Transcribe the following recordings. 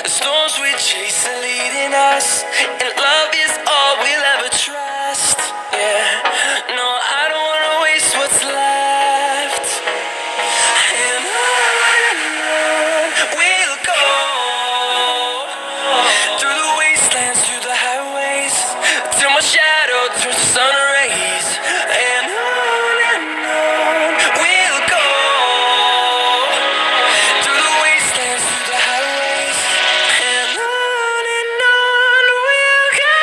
Storms we chase are leading us, and love is all we'll ever trust. Yeah, no, I don't wanna waste what's left. And on we'll go, through the wastelands, through the highways, till my shadow turns to sun rays. And on we'll go, through the wastelands, through the highways, and on we'll go.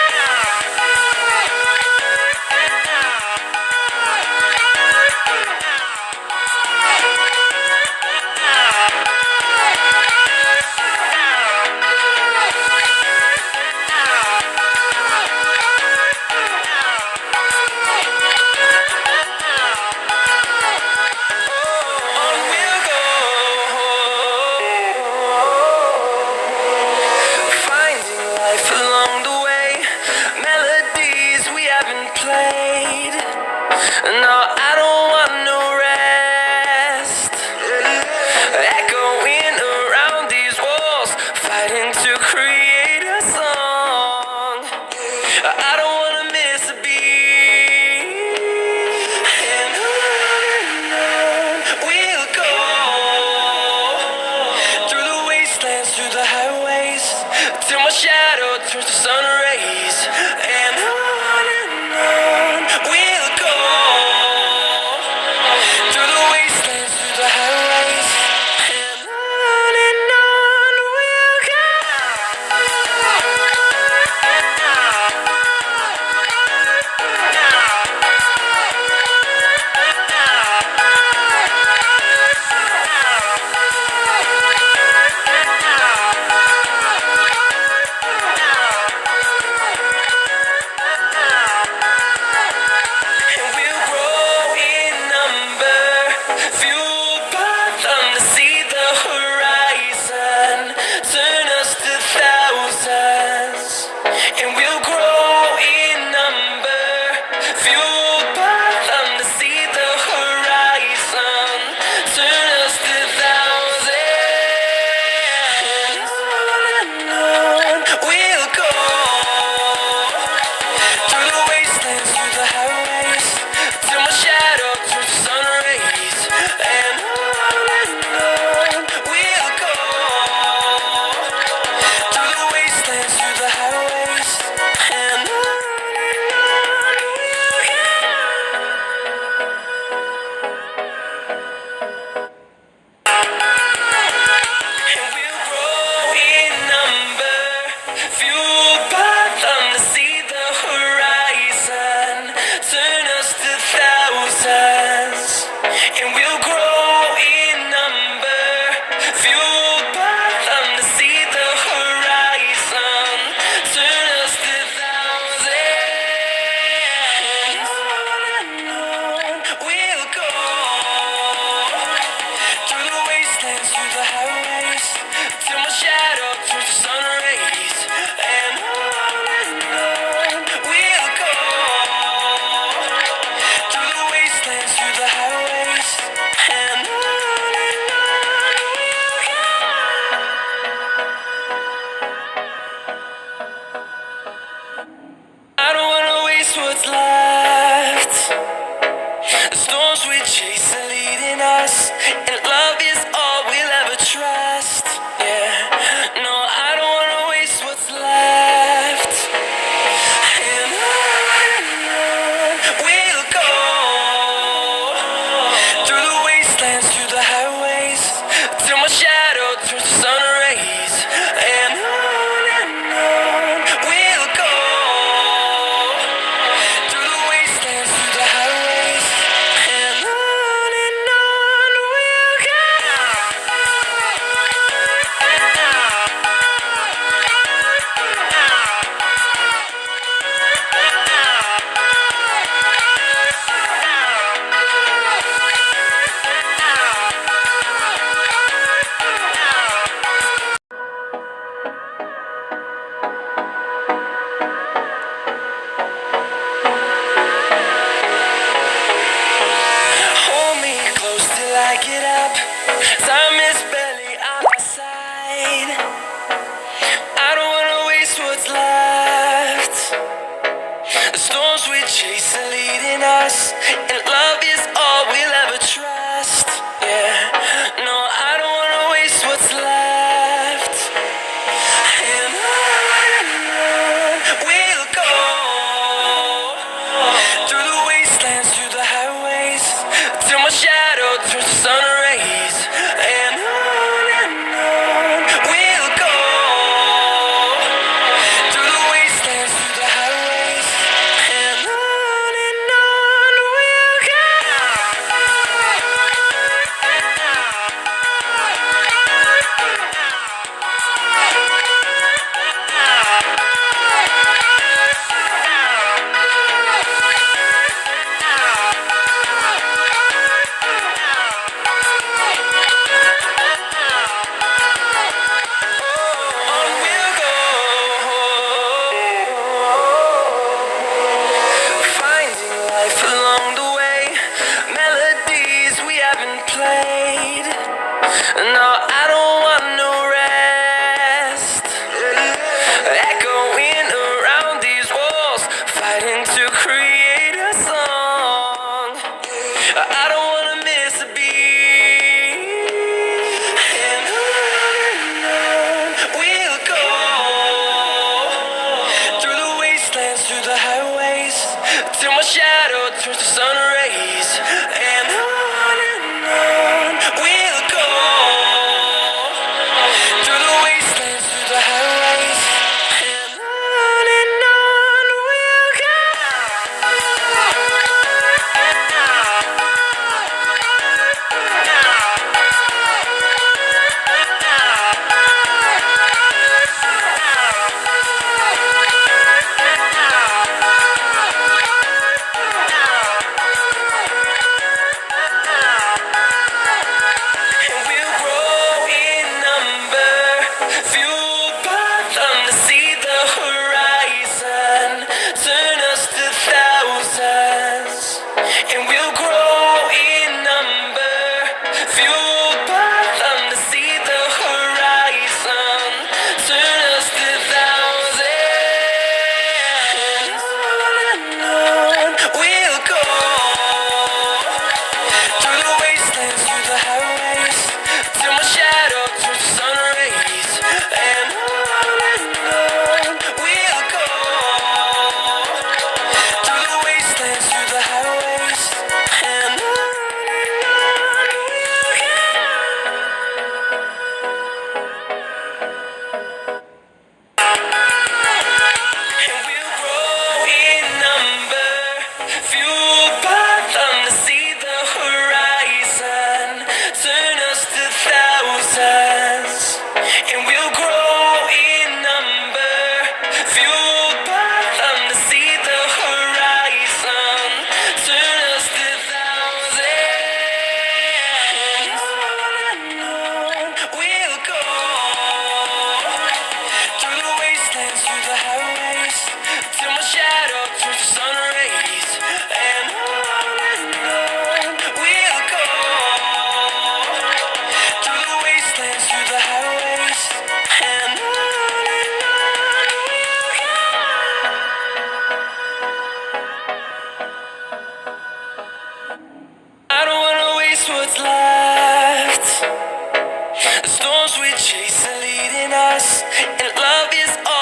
On we'll go, finding life along the way, melodies we haven't played. No, I don't want no rest. Echoing around these walls, fighting to create a song. I don't wanna miss a beat. And on we'll go, through the wastelands, through the highways, till my shadow turns to sun rays. And on we'll go, through the wastelands, through the highways, and on we'll go. And we'll grow in number, fueled by them to see the horizon, turn us to thousands. And we'll grow in number, fueled by them to see the horizon, turn us to thousands. And on we'll go, through the wastelands, through the highways, till my shadow turns to sun rays. And on we'll go, through the wastelands, through the highways, and on we'll go. And we'll grow in number, fueled by them to see the horizon, turn us to thousands. And we'll grow in number, fueled by them to see the horizon, turn us to thousands. And on we'll go, through the wastelands, through the highways, till my shadow turns to sun rays. And on we'll go, through the wastelands, through the highways, and on we'll go. I don't wanna waste what's left. The storms we chase are leading us, and love is all we'll ever trust. Yeah, no, I don't wanna waste what's left. And on we'll go, through the wastelands, through the highways, till my shadow turns to sun rays. And on we'll go, through the wastelands, through the highways, and on we'll go. turns to sun rays, and on we'll go through the wastelands, through the highways, and on we'll go. No, I don't want no rest. Echoing around these walls, fighting to create a song. I don't wanna miss a beat. And on we'll go through the wastelands, through the highways, till my shadow turns to sun rays. And on we'll go through the wastelands, through the highways, and on we'll go. And we'll grow in number, fueled by them to see the horizon, turn us to thousands. And we'll grow in number, fueled by them to see the horizon, turn us to thousands. And on we'll go through the wastelands, through the highways, till my shadow turns to sun rays. And on we'll go through the wastelands, through the highways, and on we'll go. And we'll grow in number, fueled by them to see the horizon, turn us to thousands. And we'll grow in number, fueled by them to see the horizon, turn us to thousands. And on we'll go through the wastelands, through the highways, till my shadow turns to sun rays. And on we'll go through the wastelands, through the highways, and on we'll go. I don't wanna waste what's left. The storms we chase are leading us, and love is all